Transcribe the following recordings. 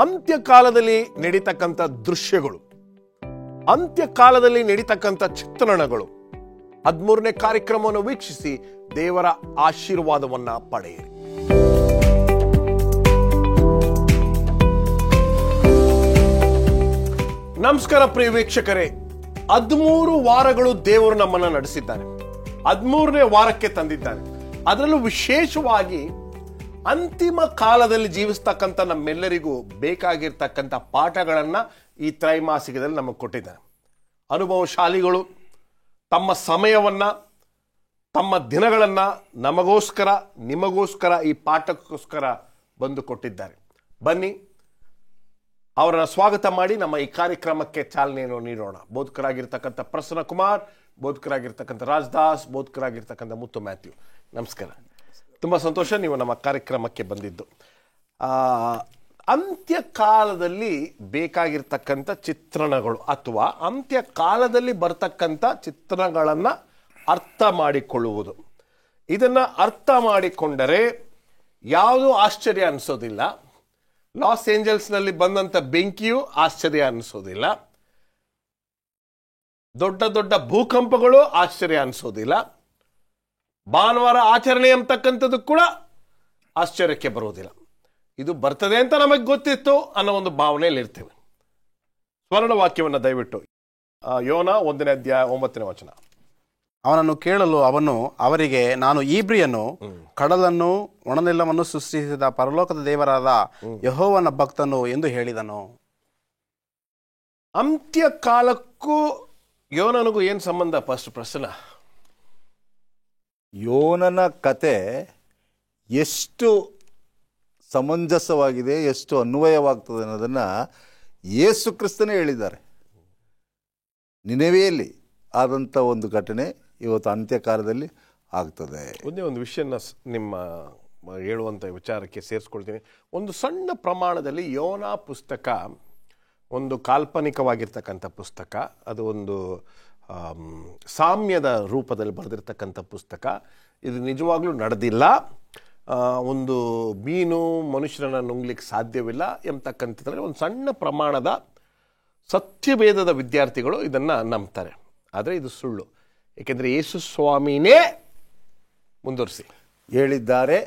ಅಂತ್ಯಕಾಲದಲ್ಲಿ ನಡೀತಕ್ಕಂಥ ದೃಶ್ಯಗಳು, ಅಂತ್ಯಕಾಲದಲ್ಲಿ ನಡೀತಕ್ಕಂಥ ಚಿತ್ರಣಗಳು. 13ನೇ ಕಾರ್ಯಕ್ರಮವನ್ನು ವೀಕ್ಷಿಸಿ ದೇವರ ಆಶೀರ್ವಾದವನ್ನ ಪಡೆಯಿರಿ. ನಮಸ್ಕಾರ ಪ್ರಿಯ ವೀಕ್ಷಕರೇ, 13 ವಾರಗಳು ದೇವರು ನಮ್ಮನ್ನ ನಡೆಸಿದ್ದಾನೆ. 13ನೇ ವಾರಕ್ಕೆ ತಂದಿದ್ದಾನೆ. ಅದರಲ್ಲೂ ವಿಶೇಷವಾಗಿ ಅಂತಿಮ ಕಾಲದಲ್ಲಿ ಜೀವಿಸ್ತಕ್ಕಂಥ ನಮ್ಮೆಲ್ಲರಿಗೂ ಬೇಕಾಗಿರ್ತಕ್ಕಂಥ ಪಾಠಗಳನ್ನ ಈ ತ್ರೈಮಾಸಿಕದಲ್ಲಿ ನಮಗೆ ಕೊಟ್ಟಿದ್ದಾನೆ. ಅನುಭವಶಾಲಿಗಳು ತಮ್ಮ ಸಮಯವನ್ನ, ತಮ್ಮ ದಿನಗಳನ್ನ ನಮಗೋಸ್ಕರ, ನಿಮಗೋಸ್ಕರ, ಈ ಪಾಠಕ್ಕೋಸ್ಕರ ಬಂದು ಕೊಟ್ಟಿದ್ದಾರೆ. ಬನ್ನಿ ಅವರನ್ನ ಸ್ವಾಗತ ಮಾಡಿ ನಮ್ಮ ಈ ಕಾರ್ಯಕ್ರಮಕ್ಕೆ ಚಾಲನೆಯನ್ನು ನೀಡೋಣ. ಬೋಧಕರಾಗಿರ್ತಕ್ಕಂಥ ಪ್ರಸನ್ನ ಕುಮಾರ್, ಬೋಧಕರಾಗಿರ್ತಕ್ಕಂಥ ರಾಜದಾಸ್, ಬೋಧಕರಾಗಿರ್ತಕ್ಕಂಥ ಮುತ್ತು ಮ್ಯಾಥ್ಯೂ, ನಮಸ್ಕಾರ. ತುಂಬ ಸಂತೋಷ ನೀವು ನಮ್ಮ ಕಾರ್ಯಕ್ರಮಕ್ಕೆ ಬಂದಿದ್ದು. ಅಂತ್ಯಕಾಲದಲ್ಲಿ ಬೇಕಾಗಿರ್ತಕ್ಕಂಥ ಚಿತ್ರಣಗಳು ಅಥವಾ ಅಂತ್ಯಕಾಲದಲ್ಲಿ ಬರ್ತಕ್ಕಂಥ ಚಿತ್ರಣಗಳನ್ನು ಅರ್ಥ ಮಾಡಿಕೊಳ್ಳುವುದು. ಇದನ್ನು ಅರ್ಥ ಮಾಡಿಕೊಂಡರೆ ಯಾವುದೂ ಆಶ್ಚರ್ಯ ಅನಿಸೋದಿಲ್ಲ. ಲಾಸ್ ಏಂಜಲ್ಸ್ನಲ್ಲಿ ಬಂದಂಥ ಬೆಂಕಿಯೂ ಆಶ್ಚರ್ಯ ಅನಿಸೋದಿಲ್ಲ. ದೊಡ್ಡ ದೊಡ್ಡ ಭೂಕಂಪಗಳು ಆಶ್ಚರ್ಯ ಅನಿಸೋದಿಲ್ಲ. ಭಾನುವಾರ ಆಚರಣೆ ಅಂತಕ್ಕಂಥದ್ದು ಕೂಡ ಆಶ್ಚರ್ಯಕ್ಕೆ ಬರುವುದಿಲ್ಲ. ಇದು ಬರ್ತದೆ ಅಂತ ನಮಗೆ ಗೊತ್ತಿತ್ತು ಅನ್ನೋ ಒಂದು ಭಾವನೆಯಲ್ಲಿ ಇರ್ತೇವೆ. ಸ್ವರ್ಣ ವಾಕ್ಯವನ್ನು ದಯವಿಟ್ಟು ಯೋನ 1ನೇ ಅಧ್ಯಾಯ 9ನೇ ವಚನ. ಅವನನ್ನು ಕೇಳಲು ಅವನು ಅವರಿಗೆ, ನಾನು ಇಬ್ರಿಯನು, ಕಡಲನ್ನು ಒಣನೆಲ್ಲವನ್ನು ಸೃಷ್ಟಿಸಿದ ಪರಲೋಕದ ದೇವರಾದ ಯೆಹೋವನ ಭಕ್ತನು ಎಂದು ಹೇಳಿದನು. ಅಂತ್ಯಕಾಲಕ್ಕೂ ಯೋನನಿಗೂ ಏನು ಸಂಬಂಧ? ಫಸ್ಟ್ ಪ್ರಶ್ನೆ. ಯೋನನ ಕತೆ ಎಷ್ಟು ಸಮಂಜಸವಾಗಿದೆ, ಎಷ್ಟು ಅನ್ವಯವಾಗ್ತದೆ ಅನ್ನೋದನ್ನು ಯೇಸು ಕ್ರಿಸ್ತನೇ ಹೇಳಿದ್ದಾರೆ. ನಿನೆವೆಯಲ್ಲಿ ಆದಂಥ ಒಂದು ಘಟನೆ ಇವತ್ತು ಅಂತ್ಯಕಾಲದಲ್ಲಿ ಆಗ್ತದೆ. ಒಂದೇ ಒಂದು ವಿಷಯನ ನಿಮ್ಮ ಹೇಳುವಂಥ ವಿಚಾರಕ್ಕೆ ಸೇರಿಸ್ಕೊಳ್ತೀನಿ. ಒಂದು ಸಣ್ಣ ಪ್ರಮಾಣದಲ್ಲಿ ಯೋನ ಪುಸ್ತಕ ಒಂದು ಕಾಲ್ಪನಿಕವಾಗಿರ್ತಕ್ಕಂಥ ಪುಸ್ತಕ. ಅದು ಒಂದು ಸಾಮ್ಯದ ರೂಪದಲ್ಲಿ ಬರೆದಿರ್ತಕ್ಕಂಥ ಪುಸ್ತಕ. ಇದು ನಿಜವಾಗ್ಲೂ ನಡೆದಿಲ್ಲ. ಒಂದು ಮೀನು ಮನುಷ್ಯರನ್ನು ನುಂಗ್ಲಿಕ್ಕೆ ಸಾಧ್ಯವಿಲ್ಲ ಎಂಬತಕ್ಕಂಥದ್ರಲ್ಲಿ ಒಂದು ಸಣ್ಣ ಪ್ರಮಾಣದ ಸತ್ಯವೇದದ ವಿದ್ಯಾರ್ಥಿಗಳು ಇದನ್ನು ನಂಬ್ತಾರೆ. ಆದರೆ ಇದು ಸುಳ್ಳು. ಏಕೆಂದರೆ ಯೇಸು ಸ್ವಾಮಿನೇ ಮುಂದುವರಿಸಿ ಹೇಳಿದ್ದಾರೆ,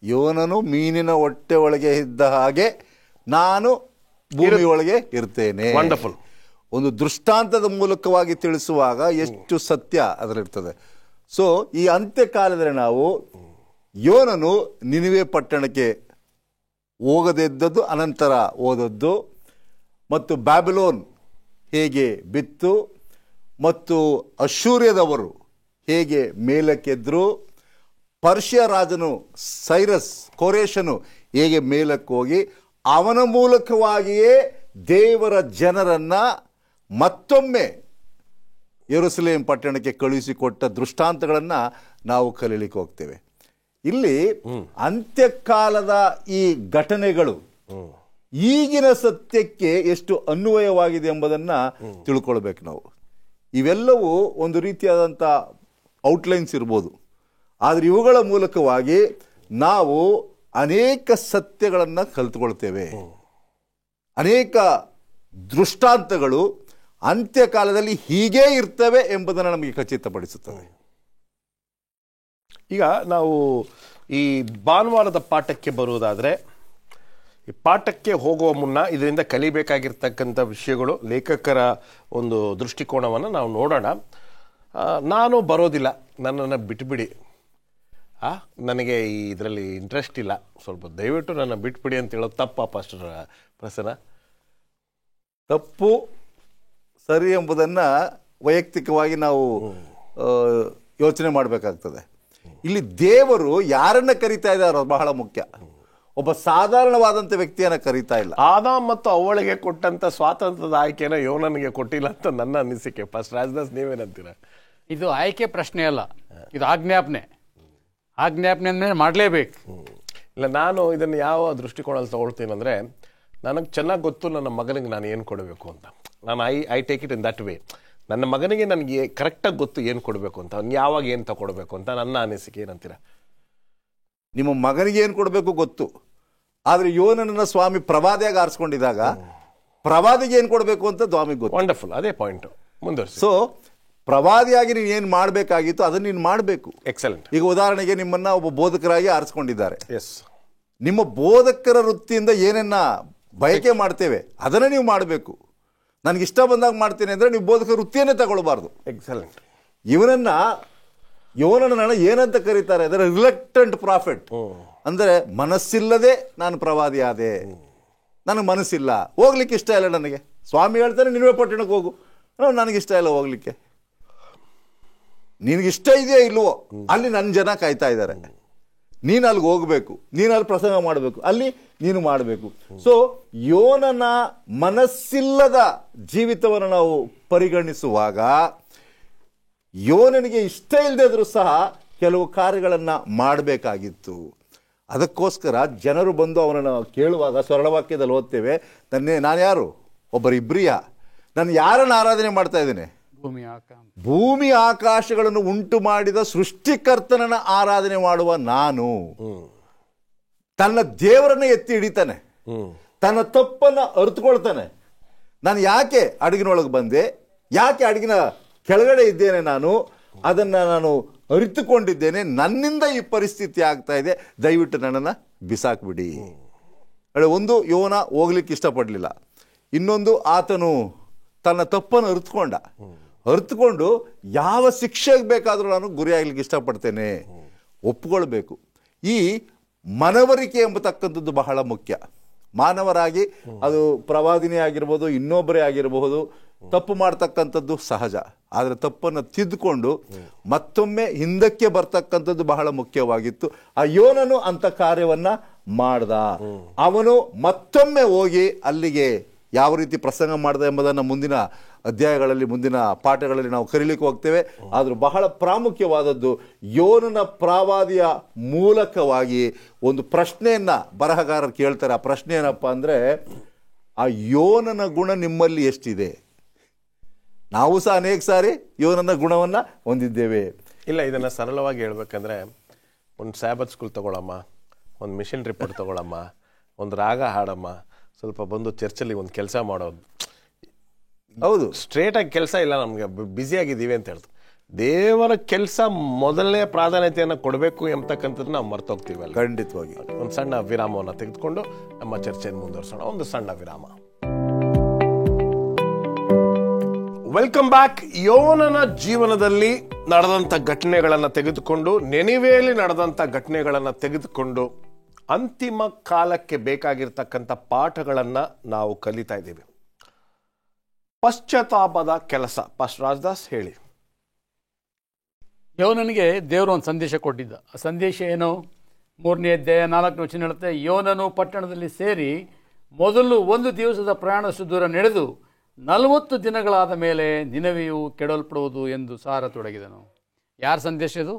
ಯೋನನು ಮೀನಿನ ಹೊಟ್ಟೆ ಒಳಗೆ ಇದ್ದ ಹಾಗೆ ನಾನು ಭೂಮಿ ಒಳಗೆ ಇರ್ತೇನೆ. ವಂಡರ್ಫುಲ್. ಒಂದು ದೃಷ್ಟಾಂತದ ಮೂಲಕವಾಗಿ ತಿಳಿಸುವಾಗ ಎಷ್ಟು ಸತ್ಯ ಅದರಲ್ಲಿರ್ತದೆ. ಸೊ ಈ ಅಂತ್ಯಕಾಲದಲ್ಲಿ ನಾವು ಯೋನನು ನಿನಿವೆ ಪಟ್ಟಣಕ್ಕೆ ಹೋಗದೇ ಇದ್ದದ್ದು, ಅನಂತರ ಓದದ್ದು, ಮತ್ತು ಬ್ಯಾಬಿಲೋನ್ ಹೇಗೆ ಬಿತ್ತು, ಮತ್ತು ಅಶ್ಶೂರ್ಯದವರು ಹೇಗೆ ಮೇಲಕ್ಕೆದ್ರು, ಪರ್ಷಿಯ ರಾಜನು ಸೈರಸ್ ಕೋರೇಶನು ಹೇಗೆ ಮೇಲಕ್ಕೆ ಹೋಗಿ ಅವನ ಮೂಲಕವಾಗಿಯೇ ದೇವರ ಜನರನ್ನು ಮತ್ತೊಮ್ಮೆ ಯೆರೂಸಲೇಮ್ ಪಟ್ಟಣಕ್ಕೆ ಕಳುಹಿಸಿಕೊಟ್ಟ ದೃಷ್ಟಾಂತಗಳನ್ನು ನಾವು ಕಲೀಲಿಕ್ಕೆ ಹೋಗ್ತೇವೆ. ಇಲ್ಲಿ ಅಂತ್ಯಕಾಲದ ಈ ಘಟನೆಗಳು ಈಗಿನ ಸತ್ಯಕ್ಕೆ ಎಷ್ಟು ಅನ್ವಯವಾಗಿದೆ ಎಂಬುದನ್ನು ತಿಳ್ಕೊಳ್ಬೇಕು ನಾವು. ಇವೆಲ್ಲವೂ ಒಂದು ರೀತಿಯಾದಂಥ ಔಟ್ಲೈನ್ಸ್ ಇರ್ಬೋದು, ಆದರೆ ಇವುಗಳ ಮೂಲಕವಾಗಿ ನಾವು ಅನೇಕ ಸತ್ಯಗಳನ್ನು ಕಲಿತುಕೊಳ್ತೇವೆ. ಅನೇಕ ದೃಷ್ಟಾಂತಗಳು ಅಂತ್ಯಕಾಲದಲ್ಲಿ ಹೀಗೇ ಇರ್ತವೆ ಎಂಬುದನ್ನು ನಮಗೆ ಖಚಿತಪಡಿಸುತ್ತವೆ. ಈಗ ನಾವು ಈ ಭಾನುವಾರದ ಪಾಠಕ್ಕೆ ಬರುವುದಾದರೆ, ಈ ಪಾಠಕ್ಕೆ ಹೋಗುವ ಮುನ್ನ ಇದರಿಂದ ಕಲಿಬೇಕಾಗಿರ್ತಕ್ಕಂಥ ವಿಷಯಗಳು, ಲೇಖಕರ ಒಂದು ದೃಷ್ಟಿಕೋನವನ್ನು ನಾವು ನೋಡೋಣ. ನಾನು ಬರೋದಿಲ್ಲ, ನನ್ನನ್ನು ಬಿಟ್ಬಿಡಿ, ನನಗೆ ಈ ಇದರಲ್ಲಿ ಇಂಟ್ರೆಸ್ಟ್ ಇಲ್ಲ, ಸ್ವಲ್ಪ ದಯವಿಟ್ಟು ನನ್ನ ಬಿಟ್ಬಿಡಿ ಅಂತ ಹೇಳೋದು ತಪ್ಪಾ ಪಾಸ್ಟರ್ ಪ್ರಸನ್ನ? ತಪ್ಪು ಸರಿ ಎಂಬುದನ್ನು ವೈಯಕ್ತಿಕವಾಗಿ ನಾವು ಯೋಚನೆ ಮಾಡಬೇಕಾಗ್ತದೆ. ಇಲ್ಲಿ ದೇವರು ಯಾರನ್ನ ಕರೀತಾ ಇದ್ದಾರೋ ಬಹಳ ಮುಖ್ಯ. ಒಬ್ಬ ಸಾಧಾರಣವಾದಂಥ ವ್ಯಕ್ತಿಯನ್ನು ಕರೀತಾ ಇಲ್ಲ. ಆದಾಮ್ ಮತ್ತು ಅವಳಿಗೆ ಕೊಟ್ಟಂತ ಸ್ವಾತಂತ್ರ್ಯದ ಆಯ್ಕೆನ ಯೋನನಿಗೆ ಕೊಟ್ಟಿಲ್ಲ ಅಂತ ನನ್ನ ಅನಿಸಿಕೆ. ಫಸ್ಟ್ ರಾಜದಾಸ್, ನೀವೇನಂತೀರ? ಇದು ಆಯ್ಕೆ ಪ್ರಶ್ನೆ ಅಲ್ಲ, ಇದು ಆಜ್ಞಾಪನೆ. ಆಜ್ಞಾಪನೆ ಅಂದರೆ ಮಾಡಲೇಬೇಕು. ಇಲ್ಲ, ನಾನು ಇದನ್ನು ಯಾವ ದೃಷ್ಟಿಕೋನಲ್ಲಿ ತಗೊಳ್ತೀನಿ ಅಂದರೆ, ನನಗೆ ಚೆನ್ನಾಗಿ ಗೊತ್ತು ನನ್ನ ಮಗನಿಗೆ ನಾನು ಏನು ಕೊಡಬೇಕು ಅಂತ. ನಾನು I take it in that way. ನನ್ನ ಮಗನಿಗೆ ನನಗೆ ಕರೆಕ್ಟಾಗಿ ಗೊತ್ತು ಏನು ಕೊಡಬೇಕು ಅಂತ, ಅವ್ನು ಯಾವಾಗ ಏನು ತಗೊಡ್ಬೇಕು ಅಂತ ನನ್ನ ಅನಿಸಿಕೆ. ಏನಂತೀರ? ನಿಮ್ಮ ಮಗನಿಗೆ ಏನು ಕೊಡಬೇಕು ಗೊತ್ತು, ಆದ್ರೆ ಯೋನನನ್ನ ಸ್ವಾಮಿ ಪ್ರವಾದಿಯಾಗಿ ಆರಿಸ್ಕೊಂಡಿದ್ದಾಗ ಪ್ರವಾದಿಗೆ ಏನ್ ಕೊಡ್ಬೇಕು ಅಂತ ಸ್ವಾಮಿಗೆ ಗೊತ್ತು. ವಂಡರ್ಫುಲ್, ಅದೇ ಪಾಯಿಂಟ್ ಮುಂದುವರಿಸಿ. ಸೊ ಪ್ರವಾದಿಯಾಗಿ ನೀನು ಏನ್ ಮಾಡ್ಬೇಕಾಗಿತ್ತು ಅದನ್ನ ನೀನು ಮಾಡಬೇಕು. ಎಕ್ಸಲೆಂಟ್. ಈಗ ಉದಾಹರಣೆಗೆ ನಿಮ್ಮನ್ನ ಒಬ್ಬ ಬೋಧಕರಾಗಿ ಆರಿಸ್ಕೊಂಡಿದ್ದಾರೆ. ಎಸ್, ನಿಮ್ಮ ಬೋಧಕರ ವೃತ್ತಿಯಿಂದ ಏನನ್ನ ಬಯಕೆ ಮಾಡ್ತೇವೆ ಅದನ್ನ ನೀವು ಮಾಡಬೇಕು. ನನಗೆ ಇಷ್ಟ ಬಂದಾಗ ಮಾಡ್ತೇನೆ ಅಂದ್ರೆ ನೀವು ಬೋಧಕರ ವೃತ್ತಿಯನ್ನೇ ತಗೊಳ್ಬಾರ್ದು. ಎಕ್ಸಲೆಂಟ್. ಯೋನನ ಏನಂತ ಕರೀತಾರೆ ಅಂದ್ರೆ ರಿಲಕ್ಟೆಂಟ್ ಪ್ರಾಫಿಟ್. ಅಂದ್ರೆ ಮನಸ್ಸಿಲ್ಲದೆ ನಾನು ಪ್ರವಾದಿ ಆದೆ, ನನಗೆ ಮನಸ್ಸಿಲ್ಲ, ಹೋಗ್ಲಿಕ್ಕೆ ಇಷ್ಟ ಇಲ್ಲ ನನಗೆ. ಸ್ವಾಮಿ ಹೇಳ್ತಾರೆ ನಿನ್ವೆ ಪಟ್ಟಣಕ್ಕೆ ಹೋಗು, ನನಗಿಷ್ಟ ಇಲ್ಲ ಹೋಗ್ಲಿಕ್ಕೆ. ನಿನಗಿಷ್ಟ ಇದೆಯೋ ಇಲ್ವೋ, ಅಲ್ಲಿ ನನ್ನ ಜನ ಕಾಯ್ತಾ ಇದ್ದಾರೆ, ನೀನು ಅಲ್ಲಿಗೆ ಹೋಗ್ಬೇಕು, ನೀನು ಅಲ್ಲಿ ಪ್ರಸಂಗ ಮಾಡಬೇಕು, ಅಲ್ಲಿ ನೀನು ಮಾಡಬೇಕು. ಸೊ ಯೋನನ ಮನಸ್ಸಿಲ್ಲದ ಜೀವಿತವನ್ನು ನಾವು ಪರಿಗಣಿಸುವಾಗ ಯೋನನಿಗೆ ಇಷ್ಟ ಇಲ್ಲದೆ ಇದ್ರೂ ಸಹ ಕೆಲವು ಕಾರ್ಯಗಳನ್ನು ಮಾಡಬೇಕಾಗಿತ್ತು. ಅದಕ್ಕೋಸ್ಕರ ಜನರು ಬಂದು ಅವನನ್ನು ಕೇಳುವಾಗ ಸ್ವರ್ಣವಾಕ್ಯದಲ್ಲಿ ಓದ್ತೇವೆ, ನಾನು ಯಾರು, ಒಬ್ಬರು ಇಬ್ರಿಯ, ನಾನು ಯಾರನ್ನು ಆರಾಧನೆ ಮಾಡ್ತಾ ಇದ್ದೇನೆ, ಭೂಮಿ ಆಕಾಶಗಳನ್ನು ಉಂಟು ಮಾಡಿದ ಸೃಷ್ಟಿಕರ್ತನನ್ನ ಆರಾಧನೆ ಮಾಡುವ ನಾನು. ತನ್ನ ದೇವರನ್ನ ಎತ್ತಿ ಹಿಡಿತಾನೆ, ತನ್ನ ತಪ್ಪನ್ನ ಅರಿತುಕೊಳ್ತಾನೆ. ನಾನು ಯಾಕೆ ಅಡುಗಿನೊಳಗೆ ಬಂದೆ, ಯಾಕೆ ಅಡುಗಿನ ಕೆಳಗಡೆ ಇದ್ದೇನೆ, ನಾನು ಅರಿತುಕೊಂಡಿದ್ದೇನೆ, ನನ್ನಿಂದ ಈ ಪರಿಸ್ಥಿತಿ ಆಗ್ತಾ ಇದೆ, ದಯವಿಟ್ಟು ನನ್ನನ್ನು ಬಿಸಾಕ್ಬಿಡಿ. ಒಂದು, ಯೋನ ಹೋಗ್ಲಿಕ್ಕೆ ಇಷ್ಟಪಡಲಿಲ್ಲ. ಇನ್ನೊಂದು, ಆತನು ತನ್ನ ತಪ್ಪನ್ನು ಅರಿತುಕೊಂಡು ಯಾವ ಶಿಕ್ಷೆಗೆ ಬೇಕಾದರೂ ನಾನು ಗುರಿಯಾಗಲಿಕ್ಕೆ ಇಷ್ಟಪಡ್ತೇನೆ, ಒಪ್ಕೊಳ್ಬೇಕು. ಈ ಮನವರಿಕೆ ಎಂಬತಕ್ಕಂಥದ್ದು ಬಹಳ ಮುಖ್ಯ. ಮಾನವರಾಗಿ ಅದು ಪ್ರವಾದಿನೇ ಆಗಿರ್ಬೋದು, ಇನ್ನೊಬ್ಬರೇ ಆಗಿರಬಹುದು, ತಪ್ಪು ಮಾಡ್ತಕ್ಕಂಥದ್ದು ಸಹಜ. ಆದರೆ ತಪ್ಪನ್ನು ತಿದ್ದುಕೊಂಡು ಮತ್ತೊಮ್ಮೆ ಹಿಂದಕ್ಕೆ ಬರ್ತಕ್ಕಂಥದ್ದು ಬಹಳ ಮುಖ್ಯವಾಗಿತ್ತು. ಆ ಯೋನನು ಅಂತ ಕಾರ್ಯವನ್ನ ಮಾಡ್ದ. ಅವನು ಮತ್ತೊಮ್ಮೆ ಹೋಗಿ ಅಲ್ಲಿಗೆ ಯಾವ ರೀತಿ ಪ್ರಸಂಗ ಮಾಡ್ದ ಎಂಬುದನ್ನು ಮುಂದಿನ ಅಧ್ಯಾಯಗಳಲ್ಲಿ, ಮುಂದಿನ ಪಾಠಗಳಲ್ಲಿ ನಾವು ಕರೀಲಿಕ್ಕೆ ಹೋಗ್ತೇವೆ. ಆದರೂ ಬಹಳ ಪ್ರಾಮುಖ್ಯವಾದದ್ದು, ಯೋನನ ಪ್ರವಾದಿಯ ಮೂಲಕವಾಗಿ ಒಂದು ಪ್ರಶ್ನೆಯನ್ನ ಬರಹಗಾರರು ಕೇಳ್ತಾರೆ. ಆ ಪ್ರಶ್ನೆ ಏನಪ್ಪ ಅಂದ್ರೆ, ಆ ಯೋನನ ಗುಣ ನಿಮ್ಮಲ್ಲಿ ಎಷ್ಟಿದೆ? ನಾವು ಸಹ ಅನೇಕ ಸಾರಿ ಯೋನನ ಗುಣವನ್ನ ಹೊಂದಿದ್ದೇವೆ. ಇಲ್ಲ, ಇದನ್ನ ಸರಳವಾಗಿ ಹೇಳ್ಬೇಕಂದ್ರೆ, ಒಂದು ಸ್ಯಾಬತ್ ಸ್ಕೂಲ್ ತಗೊಳಮ್ಮ, ಒಂದು ಮಿಷನ್ ರಿಪೋರ್ಟ್ ತಗೊಳಮ್ಮ, ಒಂದು ರಾಗ ಹಾಡಮ್ಮ, ಸ್ವಲ್ಪ ಬಂದು ಚರ್ಚಲ್ಲಿ ಒಂದು ಕೆಲಸ ಮಾಡೋದು. ಹೌದು, ಸ್ಟ್ರೇಟ್ ಆಗಿ ಕೆಲಸ ಇಲ್ಲ, ನಮ್ಗೆ ಬ್ಯುಸಿ ಆಗಿದ್ದೀವಿ ಅಂತ ಹೇಳ್ತು. ದೇವರ ಕೆಲಸ ಮೊದಲನೇ ಪ್ರಾಧಾನ್ಯತೆಯನ್ನು ಕೊಡಬೇಕು ಎಂಬತಕ್ಕಂಥದ್ದು ನಾವು ಮರ್ತೋಗ್ತೀವಿ ಅಲ್ಲ. ಖಂಡಿತವಾಗಿ. ಒಂದು ಸಣ್ಣ ವಿರಾಮವನ್ನು ತೆಗೆದುಕೊಂಡು ನಮ್ಮ ಚರ್ಚೆಯನ್ನು ಮುಂದುವರಿಸೋಣ. ಒಂದು ಸಣ್ಣ ವಿರಾಮ. Welcome back. ಯೋನನ ಜೀವನದಲ್ಲಿ ನಡೆದಂಥ ಘಟನೆಗಳನ್ನು ತೆಗೆದುಕೊಂಡು, ನೆನಿವೆಯಲ್ಲಿ ನಡೆದಂಥ ಘಟನೆಗಳನ್ನು ತೆಗೆದುಕೊಂಡು ಅಂತಿಮ ಕಾಲಕ್ಕೆ ಬೇಕಾಗಿರ್ತಕ್ಕಂಥ ಪಾಠಗಳನ್ನು ನಾವು ಕಲಿತಾ ಇದ್ದೀವಿ. ಪಶ್ಚಾತ್ತಾಪದ ಕೆಲಸ. ಪಾಸ್ಟರ್ ರಾಜದಾಸ್ ಹೇಳಿ. ಯೋನನಿಗೆ ದೇವರು ಒಂದು ಸಂದೇಶ ಕೊಟ್ಟಿದ್ದ. ಆ ಸಂದೇಶ ಏನು? 3ನೇ ಅಧ್ಯಾಯ 4ನೇ ವಚನ ಹೇಳುತ್ತೆ, ಯೋನನು ಪಟ್ಟಣದಲ್ಲಿ ಸೇರಿ ಮೊದಲು 1 ದಿವಸದ ಪ್ರಯಾಣದಷ್ಟು ದೂರ ನಡೆದು 40 ದಿನಗಳಾದ ಮೇಲೆ ನಿನವೆಯು ಕೆಡಲ್ಪಡುವುದು ಎಂದು ಸಾರತೊಡಗಿದನು. ಯಾರ ಸಂದೇಶ ಇದು?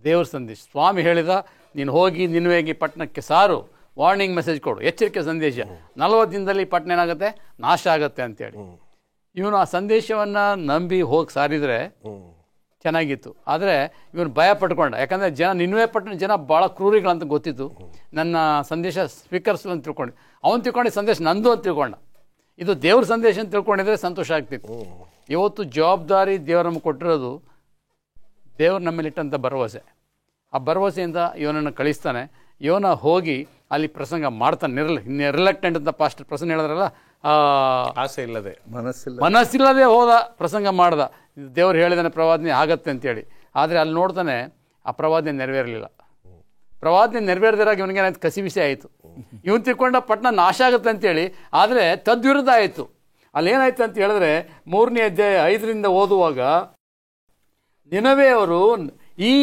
ದೇವ್ರ ಸಂದೇಶ. ಸ್ವಾಮಿ ಹೇಳಿದ, ನೀನು ಹೋಗಿ ನಿನವೆಗೆ ಪಟ್ಟಣಕ್ಕೆ ಸಾರು, ವಾರ್ನಿಂಗ್ ಮೆಸೇಜ್ ಕೊಡು, ಎಚ್ಚರಿಕೆ ಸಂದೇಶ. 40 ದಿನದಲ್ಲಿ ಪಟ್ಟಣ ಏನಾಗುತ್ತೆ? ನಾಶ ಆಗುತ್ತೆ ಅಂತೇಳಿ. ಇವನು ಆ ಸಂದೇಶವನ್ನು ನಂಬಿ ಹೋಗಿ ಸಾರಿದರೆ ಚೆನ್ನಾಗಿತ್ತು. ಆದರೆ ಇವನು ಭಯ ಪಟ್ಕೊಂಡ. ಯಾಕಂದರೆ ನಿನ್ವೆ ಪಟ್ಟಣ ಜನ ಭಾಳ ಕ್ರೂರಿಗಳಂತ ಗೊತ್ತಿತ್ತು. ನನ್ನ ಸಂದೇಶ ಸ್ವೀಕರಿಸಲು ಅಂತ ತಿಳ್ಕೊಂಡು ಅವನು ತಿಳ್ಕೊಂಡು ಸಂದೇಶ ನಂದು ಅಂತ ತಿಳ್ಕೊಂಡ. ಇದು ದೇವ್ರ ಸಂದೇಶ ಅಂತ ತಿಳ್ಕೊಂಡಿದ್ರೆ ಸಂತೋಷ ಆಗ್ತಿತ್ತು. ಇವತ್ತು ಜವಾಬ್ದಾರಿ ದೇವರು ನಮಗೆ ಕೊಟ್ಟಿರೋದು, ದೇವ್ರು ನಮ್ಮಲ್ಲಿಟ್ಟಂಥ ಭರವಸೆ. ಆ ಭರವಸೆಯಿಂದ ಇವನನ್ನು ಕಳಿಸ್ತಾನೆ. ಇವನ ಹೋಗಿ ಅಲ್ಲಿ ಪ್ರಸಂಗ ಮಾಡ್ತಾನೆ. ರಿಲಕ್ಟೆಂಟ್ ಅಂತ ಪಾಸ್ಟರ್ ಪ್ರಸಂಗ ಹೇಳಿದ್ರಲ್ಲ, ಆಸೆ ಇಲ್ಲದೆ, ಮನಸ್ಸಿಲ್ಲದೆ ಹೋದ, ಪ್ರಸಂಗ ಮಾಡ್ದ. ದೇವ್ರು ಹೇಳಿದಾನೆ ಪ್ರವಾದನೆ ಆಗತ್ತೆ ಅಂತೇಳಿ. ಆದರೆ ಅಲ್ಲಿ ನೋಡ್ತಾನೆ ಆ ಪ್ರವಾದನೆ ನೆರವೇರಲಿಲ್ಲ. ಪ್ರವಾದನೆ ನೆರವೇರದಿರಾಗ ಇವನಿಗೇನಾಯ್ತು? ಕಸಿ ವಿಷಯ ಆಯಿತು. ಇವನು ತಿಳ್ಕೊಂಡ ಪಟ್ಟಣ ನಾಶ ಆಗುತ್ತೆ ಅಂತೇಳಿ. ಆದರೆ ತದ್ವಿರುದ್ಧ ಆಯಿತು. ಅಲ್ಲೇನಾಯ್ತು ಅಂತ ಹೇಳಿದ್ರೆ, 3ನೇ ಅಧ್ಯಾಯ 5ರಿಂದ ಓದುವಾಗ, ನಿನವೆಯವರು ಈ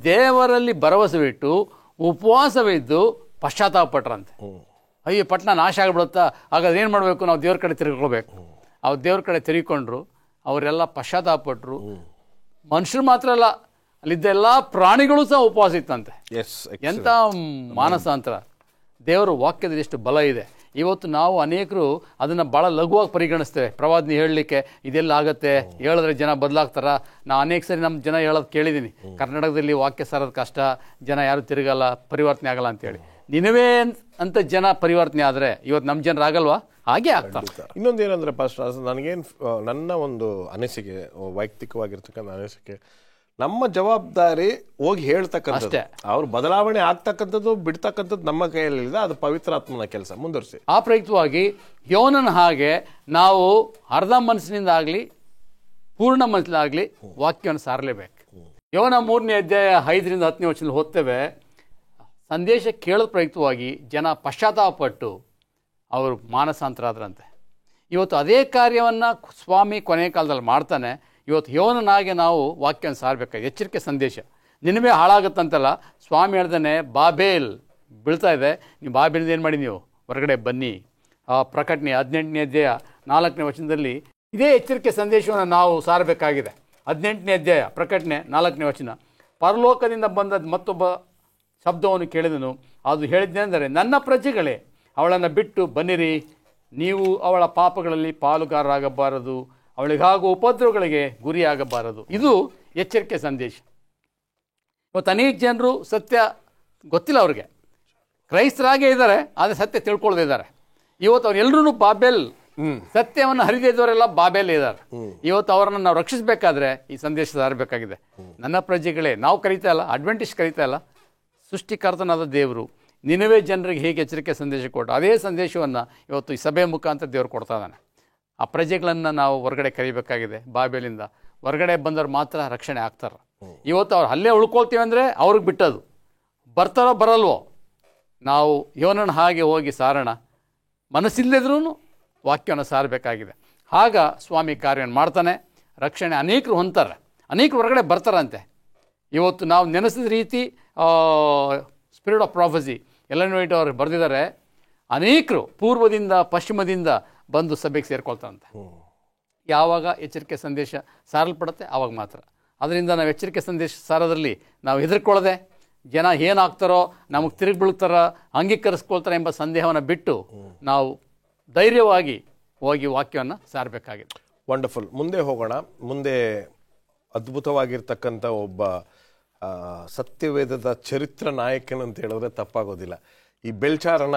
ದೇವರಲ್ಲಿ ಭರವಸೆವಿಟ್ಟು ಉಪವಾಸವಿದ್ದು ಪಶ್ಚಾತ್ತಾಪಪಟ್ರಂತೆ. ಅಯ್ಯೋ, ಪಟ್ಟಣ ನಾಶ ಆಗಿಬಿಡುತ್ತಾ, ಹಾಗಾದ್ರೆ ಏನು ಮಾಡಬೇಕು? ನಾವು ದೇವ್ರ ಕಡೆ ತಿರುಗಿಕೊಳ್ಬೇಕು. ಅವ್ರು ದೇವ್ರ ಕಡೆ ತಿರುಗಿಕೊಂಡ್ರು. ಅವರೆಲ್ಲ ಪಶ್ಚಾತ್ತಾಪಪಟ್ಟರು. ಮನುಷ್ಯರು ಮಾತ್ರ ಅಲ್ಲ, ಅಲ್ಲಿದ್ದ ಎಲ್ಲ ಪ್ರಾಣಿಗಳು ಸಹ ಉಪವಾಸ ಇತ್ತಂತೆ. ಎಂಥ ಮಾನಸಾಂತರ! ದೇವರ ವಾಕ್ಯದಲ್ಲಿ ಎಷ್ಟು ಬಲ ಇದೆ. ಇವತ್ತು ನಾವು ಅನೇಕರು ಅದನ್ನು ಭಾಳ ಲಘುವಾಗಿ ಪರಿಗಣಿಸ್ತೇವೆ. ಪ್ರವಾದನೆ ಹೇಳಲಿಕ್ಕೆ ಇದೆಲ್ಲ ಆಗತ್ತೆ, ಹೇಳಿದ್ರೆ ಜನ ಬದಲಾಗ್ತಾರ. ನಾನು ಅನೇಕ ಸರಿ ನಮ್ಮ ಜನ ಹೇಳೋದು ಕೇಳಿದ್ದೀನಿ, ಕರ್ನಾಟಕದಲ್ಲಿ ವಾಕ್ಯ ಸಾರೋದು ಕಷ್ಟ, ಜನ ಯಾರು ತಿರುಗಲ್ಲ, ಪರಿವರ್ತನೆ ಆಗಲ್ಲ ಅಂತೇಳಿ. ನಿನವೇ ಅಂತ ಜನ ಪರಿವರ್ತನೆ ಆದರೆ ಇವತ್ತು ನಮ್ಮ ಜನರು ಆಗಲ್ವಾ? ಹಾಗೆ ಆಗ್ತಾರೆ. ಇನ್ನೊಂದು ಏನಂದ್ರೆ ಪಾಸ್ಟರ್, ನನಗೇನು ನನ್ನ ಒಂದು ಅನಿಸಿಕೆ, ವೈಯಕ್ತಿಕವಾಗಿರ್ತಕ್ಕಂಥ ಅನಿಸಿಕೆ, ನಮ್ಮ ಜವಾಬ್ದಾರಿ ಹೋಗಿ ಹೇಳ್ತಕ್ಕಂಥದ್ದು, ಅವ್ರು ಬದಲಾವಣೆ ಆಗ್ತಕ್ಕಂಥದ್ದು ಬಿಡ್ತಕ್ಕಂಥದ್ದು ನಮ್ಮ ಕೈಯಲ್ಲಿದೆ. ಅದು ಪವಿತ್ರಾತ್ಮನ ಕೆಲಸ. ಮುಂದುವರಿಸಿ. ಆ ಪ್ರಯುಕ್ತವಾಗಿ ಯೋನನ ಹಾಗೆ ನಾವು ಅರ್ಧ ಮನಸ್ಸಿನಿಂದ ಆಗಲಿ ಪೂರ್ಣ ಮನಸ್ಸಿನಾಗಲಿ ವಾಕ್ಯವನ್ನು ಸಾರಲೇಬೇಕು. ಯೋನ 3ನೇ ಅಧ್ಯಾಯ 5ರಿಂದ 10ನೇ ವಚನದಲ್ಲಿ ಓದ್ತೇವೆ. ಸಂದೇಶ ಕೇಳೋದ ಪ್ರಯುಕ್ತವಾಗಿ ಜನ ಪಶ್ಚಾತ್ತಾಪಪಟ್ಟು ಅವರು ಮಾನಸಾಂತರಾದ್ರಂತೆ. ಇವತ್ತು ಅದೇ ಕಾರ್ಯವನ್ನು ಸ್ವಾಮಿ ಕೊನೆಯ ಕಾಲದಲ್ಲಿ ಮಾಡ್ತಾನೆ. ಇವತ್ತು ಯೋನನಾಗೆ ನಾವು ವಾಕ್ಯವನ್ನು ಸಾರಬೇಕಾಗಿದೆ. ಎಚ್ಚರಿಕೆ ಸಂದೇಶ. ನಿನವೇ ಹಾಳಾಗುತ್ತಂತಲ್ಲ, ಸ್ವಾಮಿ ಹೇಳ್ದಾನೆ ಬಾಬೇಲ್ ಬೀಳ್ತಾ ಇದೆ, ನೀವು ಬಾಬೇಲಿಂದ ಏನು ಮಾಡಿ ನೀವು ಹೊರಗಡೆ ಬನ್ನಿ. ಆ ಪ್ರಕಟಣೆ 18ನೇ ಅಧ್ಯಾಯ 4ನೇ ವಚನದಲ್ಲಿ ಇದೇ ಎಚ್ಚರಿಕೆ ಸಂದೇಶವನ್ನು ನಾವು ಸಾರಬೇಕಾಗಿದೆ. 18ನೇ ಅಧ್ಯಾಯ ಪ್ರಕಟಣೆ 4ನೇ ವಚನ, ಪರಲೋಕದಿಂದ ಬಂದ ಮತ್ತೊಬ್ಬ ಶಬ್ದವನ್ನು ಕೇಳಿದನು. ಅದು ಹೇಳಿದ್ದೇನೆಂದರೆ, ನನ್ನ ಪ್ರಜೆಗಳೇ, ಅವಳನ್ನು ಬಿಟ್ಟು ಬನ್ನಿರಿ, ನೀವು ಅವಳ ಪಾಪಗಳಲ್ಲಿ ಪಾಲುಗಾರರಾಗಬಾರದು, ಅವಳಿಗಾಗುವ ಉಪದ್ರವಗಳಿಗೆ ಗುರಿಯಾಗಬಾರದು. ಇದು ಎಚ್ಚರಿಕೆ ಸಂದೇಶ. ಇವತ್ತು ಅನೇಕ ಜನರು ಸತ್ಯ ಗೊತ್ತಿಲ್ಲ, ಅವ್ರಿಗೆ ಕ್ರೈಸ್ತರಾಗೇ ಇದ್ದಾರೆ, ಆದರೆ ಸತ್ಯ ತಿಳ್ಕೊಳ್ಳದೇ ಇದ್ದಾರೆ. ಇವತ್ತು ಅವರೆಲ್ಲರೂ ಬಾಬೇಲ್ ಸತ್ಯವನ್ನು ಹರಿದೇ ಇದ್ದವರೆಲ್ಲ ಬಾಬೇಲ್ ಇದ್ದಾರೆ. ಇವತ್ತು ಅವರನ್ನು ನಾವು ರಕ್ಷಿಸಬೇಕಾದ್ರೆ ಈ ಸಂದೇಶ ಸಾರಬೇಕಾಗಿದೆ. ನನ್ನ ಪ್ರಜೆಗಳೇ, ನಾವು ಕರೀತಾ ಇಲ್ಲ, ಅಡ್ವೆಂಟಿಸ್ಟ್ ಕರೀತಾ ಇಲ್ಲ, ಸೃಷ್ಟಿಕರ್ತನಾದ ದೇವರು ನಿನವೇ ಜನರಿಗೆ ಹೇಗೆ ಎಚ್ಚರಿಕೆ ಸಂದೇಶ ಕೊಟ್ಟು ಅದೇ ಸಂದೇಶವನ್ನು ಇವತ್ತು ಈ ಸಭೆ ಮುಖಾಂತರ ದೇವರು ಕೊಡ್ತಾ ಇದ್ದಾನೆ. ಆ ಪ್ರಜೆಗಳನ್ನು ನಾವು ಹೊರಗಡೆ ಕರಿಬೇಕಾಗಿದೆ. ಬಾಬೇಲಿಂದ ಹೊರಗಡೆ ಬಂದವ್ರು ಮಾತ್ರ ರಕ್ಷಣೆ ಆಗ್ತಾರೆ. ಇವತ್ತು ಅವ್ರು ಅಲ್ಲೇ ಉಳ್ಕೊಳ್ತೀವಿ ಅಂದರೆ ಅವ್ರಿಗೆ ಬಿಟ್ಟದು, ಬರ್ತಾರೋ ಬರಲ್ವೋ, ನಾವು ಯೋನನ ಹಾಗೆ ಹೋಗಿ ಸಾರೋಣ. ಮನಸ್ಸಿಲ್ಲದಿದ್ರೂ ವಾಕ್ಯವನ್ನು ಸಾರಬೇಕಾಗಿದೆ. ಆಗ ಸ್ವಾಮಿ ಕಾರ್ಯವನ್ನು ಮಾಡ್ತಾನೆ. ರಕ್ಷಣೆ ಅನೇಕರು ಹೊಂತಾರೆ, ಅನೇಕರು ಹೊರಗಡೆ ಬರ್ತಾರಂತೆ. ಇವತ್ತು ನಾವು ನೆನೆಸಿದ ರೀತಿ spirit of prophecy Ellen white ಅವರು ಬರೆದಿದ್ದಾರೆ. ಅನೇಕರು ಪೂರ್ವದಿಂದ ಪಶ್ಚಿಮದಿಂದ ಬಂದು ಸಭೆಗೆ ಸೇರ್ಕೊಳ್ತಾರಂತೆ. ಯಾವಾಗ ಎಚ್ಚರಿಕೆ ಸಂದೇಶ ಸಾರಲ್ಪಡುತ್ತೆ ಆವಾಗ ಮಾತ್ರ. ಅದರಿಂದ ನಾವು ಎಚ್ಚರಿಕೆ ಸಂದೇಶ ಸಾರೋದ್ರಲ್ಲಿ ನಾವು ಹೆದರ್ಕೊಳ್ಳದೆ, ಜನ ಏನಾಗ್ತಾರೋ, ನಮಗೆ ತಿರುಗಿ ಬೀಳ್ತಾರೋ, ಅಂಗೀಕರಿಸ್ಕೊಳ್ತಾರೆ ಎಂಬ ಸಂದೇಹವನ್ನು ಬಿಟ್ಟು ನಾವು ಧೈರ್ಯವಾಗಿ ಹೋಗಿ ವಾಕ್ಯವನ್ನು ಸಾರಬೇಕಾಗಿದೆ. ವಂಡರ್ಫುಲ್. ಮುಂದೆ ಹೋಗೋಣ. ಮುಂದೆ ಅದ್ಭುತವಾಗಿರ್ತಕ್ಕಂಥ ಒಬ್ಬ ಸತ್ಯವೇದದ ಚರಿತ್ರ ನಾಯಕನಂತ ಹೇಳಿದ್ರೆ ತಪ್ಪಾಗೋದಿಲ್ಲ. ಈ ಬೆಲ್ಚಾರನ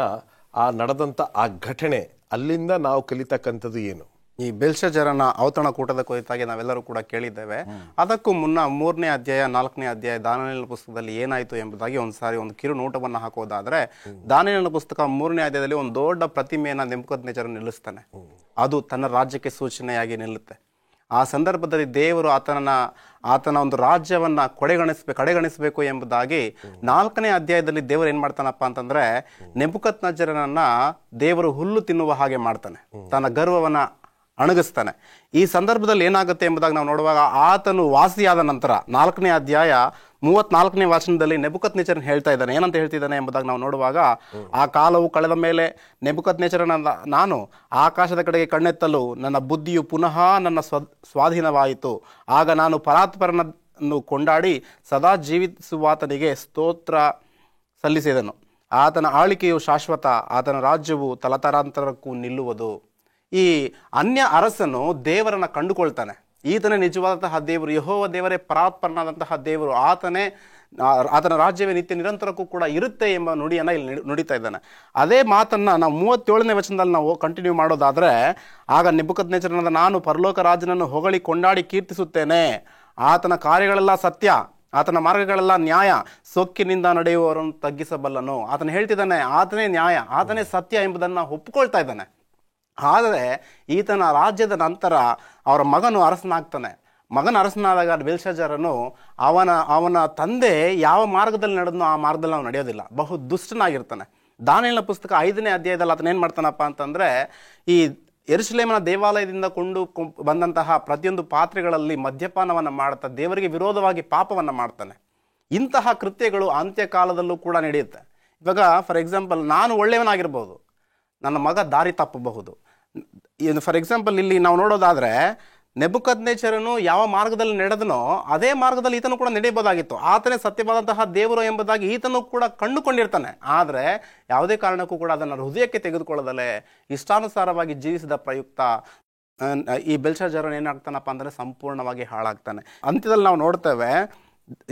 ನಡೆದಂಥ ಆ ಘಟನೆ, ಅಲ್ಲಿಂದ ನಾವು ಕಲಿತಕ್ಕಂಥದ್ದು ಏನು? ಈ ಬೆಲ್ಶಜರನ ಔತಣಕೂಟದ ಕುರಿತಾಗಿ ನಾವೆಲ್ಲರೂ ಕೂಡ ಕೇಳಿದ್ದೇವೆ. ಅದಕ್ಕೂ ಮುನ್ನ 3ನೇ ಅಧ್ಯಾಯ 4ನೇ ಅಧ್ಯಾಯ ದಾನಿಯೇಲನ ಪುಸ್ತಕದಲ್ಲಿ ಏನಾಯಿತು ಎಂಬುದಾಗಿ ಒಂದು ಕಿರು ನೋಟವನ್ನು ಹಾಕೋದಾದ್ರೆ, ದಾನಿಯೇಲನ ಪುಸ್ತಕ 3ನೇ ಅಧ್ಯಾಯದಲ್ಲಿ ಒಂದು ದೊಡ್ಡ ಪ್ರತಿಮೆಯನ್ನು ನೆಬೂಕದ್ನೆಚ್ಚರನು ನಿಲ್ಲಿಸ್ತಾನೆ. ಅದು ತನ್ನ ರಾಜ್ಯಕ್ಕೆ ಸೂಚನೆಯಾಗಿ ನಿಲ್ಲುತ್ತೆ. ಆ ಸಂದರ್ಭದಲ್ಲಿ ದೇವರು ಆತನ ಒಂದು ರಾಜ್ಯವನ್ನ ಕಡೆಗಣಿಸಬೇಕು ಎಂಬುದಾಗಿ 4ನೇ ಅಧ್ಯಾಯದಲ್ಲಿ ದೇವರು ಏನ್ ಮಾಡ್ತಾನಪ್ಪ ಅಂತಂದ್ರೆ, ನೆಬೂಕದ್ನೆಚ್ಚರನನ್ನ ದೇವರು ಹುಲ್ಲು ತಿನ್ನುವ ಹಾಗೆ ಮಾಡ್ತಾನೆ, ತನ್ನ ಗರ್ವವನ್ನ ಅಣಗಿಸ್ತಾನೆ. ಈ ಸಂದರ್ಭದಲ್ಲಿ ಏನಾಗುತ್ತೆ ಎಂಬುದಾಗಿ ನಾವು ನೋಡುವಾಗ, ಆತನು ವಾಸಿಯಾದ ನಂತರ 4ನೇ ಅಧ್ಯಾಯ 34ನೇ ವಚನದಲ್ಲಿ ನೆಬೂಕದ್ನೆಚ್ಚರನು ಹೇಳ್ತಾ ಇದ್ದಾನೆ. ಏನಂತ ಹೇಳ್ತಿದ್ದಾನೆ ಎಂಬುದಾಗಿ ನಾವು ನೋಡುವಾಗ, ಆ ಕಾಲವು ಕಳೆದ ಮೇಲೆ ನೆಬೂಕದ್ನೆಚ್ಚರನ ನಾನು ಆಕಾಶದ ಕಡೆಗೆ ಕಣ್ಣೆತ್ತಲು ನನ್ನ ಬುದ್ಧಿಯು ಪುನಃ ನನ್ನ ಸ್ವಾಧೀನವಾಯಿತು. ಆಗ ನಾನು ಪರಾತ್ಪರನನ್ನು ಕೊಂಡಾಡಿ ಸದಾ ಜೀವಿಸುವಾತನಿಗೆ ಸ್ತೋತ್ರ ಸಲ್ಲಿಸಿದನು. ಆತನ ಆಳಿಕೆಯು ಶಾಶ್ವತ, ಆತನ ರಾಜ್ಯವು ತಲತರಾಂತರಕ್ಕೂ ನಿಲ್ಲುವುದು. ಈ ಅನ್ಯ ಅರಸನು ದೇವರನ್ನ ಕಂಡುಕೊಳ್ತಾನೆ. ಈತನೇ ನಿಜವಾದಂತಹ ದೇವರು, ಯೆಹೋವ ದೇವರೇ ಪರಾತ್ಪರನಾದಂತಹ ದೇವರು, ಆತನ ರಾಜ್ಯವೇ ನಿತ್ಯ ನಿರಂತರಕ್ಕೂ ಕೂಡ ಇರುತ್ತೆ ಎಂಬ ನುಡಿಯನ್ನು ಇಲ್ಲಿ ನುಡಿತಾ ಇದ್ದಾನೆ. ಅದೇ ಮಾತನ್ನ ನಾವು 37ನೇ ವಚನದಲ್ಲಿ ನಾವು ಕಂಟಿನ್ಯೂ ಮಾಡೋದಾದ್ರೆ, ಆಗ ನೆಬೂಕದ್ನೆಚ್ಚರನಾದ ನಾನು ಪರಲೋಕ ರಾಜನನ್ನು ಹೊಗಳಿ ಕೊಂಡಾಡಿ ಕೀರ್ತಿಸುತ್ತೇನೆ. ಆತನ ಕಾರ್ಯಗಳೆಲ್ಲ ಸತ್ಯ, ಆತನ ಮಾರ್ಗಗಳೆಲ್ಲ ನ್ಯಾಯ, ಸೊಕ್ಕಿನಿಂದ ನಡೆಯುವವರನ್ನು ತಗ್ಗಿಸಬಲ್ಲನು. ಆತನ ಹೇಳ್ತಿದ್ದಾನೆ, ಆತನೇ ನ್ಯಾಯ, ಆತನೇ ಸತ್ಯ ಎಂಬುದನ್ನು ಒಪ್ಪಿಕೊಳ್ತಾ ಇದ್ದಾನೆ. ಆದರೆ ಈತನ ರಾಜ್ಯದ ನಂತರ ಅವರ ಮಗನು ಅರಸನಾಗ್ತಾನೆ. ಅರಸನಾದಾಗ ಬೆಲ್ಶಜರನು ಅವನ ತಂದೆ ಯಾವ ಮಾರ್ಗದಲ್ಲಿ ನಡೆದನೋ ಆ ಮಾರ್ಗದಲ್ಲಿ ನಾವು ನಡೆಯೋದಿಲ್ಲ, ಬಹು ದುಷ್ಟನಾಗಿರ್ತಾನೆ. ದಾನಿಯೇಲನ ಪುಸ್ತಕ 5ನೇ ಅಧ್ಯಾಯದಲ್ಲಿ ಆತನ ಏನು ಮಾಡ್ತಾನಪ್ಪ ಅಂತಂದರೆ, ಈ ಯೆರೂಸಲೇಮಿನ ದೇವಾಲಯದಿಂದ ಕೊಂಡು ಬಂದಂತಹ ಪ್ರತಿಯೊಂದು ಪಾತ್ರೆಗಳಲ್ಲಿ ಮದ್ಯಪಾನವನ್ನು ಮಾಡ್ತಾ ದೇವರಿಗೆ ವಿರೋಧವಾಗಿ ಪಾಪವನ್ನು ಮಾಡ್ತಾನೆ. ಇಂತಹ ಕೃತ್ಯಗಳು ಅಂತ್ಯಕಾಲದಲ್ಲೂ ಕೂಡ ನಡೆಯುತ್ತೆ. ಇವಾಗ ಫಾರ್ ಎಕ್ಸಾಂಪಲ್, ನಾನು ಒಳ್ಳೆಯವನಾಗಿರ್ಬೋದು, ನನ್ನ ಮಗ ದಾರಿ ತಪ್ಪಬಹುದು. ಫಾರ್ ಎಕ್ಸಾಂಪಲ್ ಇಲ್ಲಿ ನಾವು ನೋಡೋದಾದ್ರೆ, ನೆಬೂಕದ್ನೆಚ್ಚರನು ಯಾವ ಮಾರ್ಗದಲ್ಲಿ ನಡೆದನೋ ಅದೇ ಮಾರ್ಗದಲ್ಲಿ ಈತನು ಕೂಡ ನಡೆಯಬಹುದಾಗಿತ್ತು. ಆತನೇ ಸತ್ಯವಾದಂತಹ ದೇವರು ಎಂಬುದಾಗಿ ಈತನು ಕೂಡ ಕಂಡುಕೊಂಡಿರ್ತಾನೆ. ಆದರೆ ಯಾವುದೇ ಕಾರಣಕ್ಕೂ ಕೂಡ ಅದನ್ನು ಹೃದಯಕ್ಕೆ ತೆಗೆದುಕೊಳ್ಳದಲೇ ಇಷ್ಟಾನುಸಾರವಾಗಿ ಜೀವಿಸಿದ ಪ್ರಯುಕ್ತ ಈ ಬೆಲ್ಶಜರನು ಏನಾಗ್ತಾನಪ್ಪ ಅಂದರೆ ಸಂಪೂರ್ಣವಾಗಿ ಹಾಳಾಗ್ತಾನೆ. ಅಂತ್ಯದಲ್ಲಿ ನಾವು ನೋಡ್ತೇವೆ,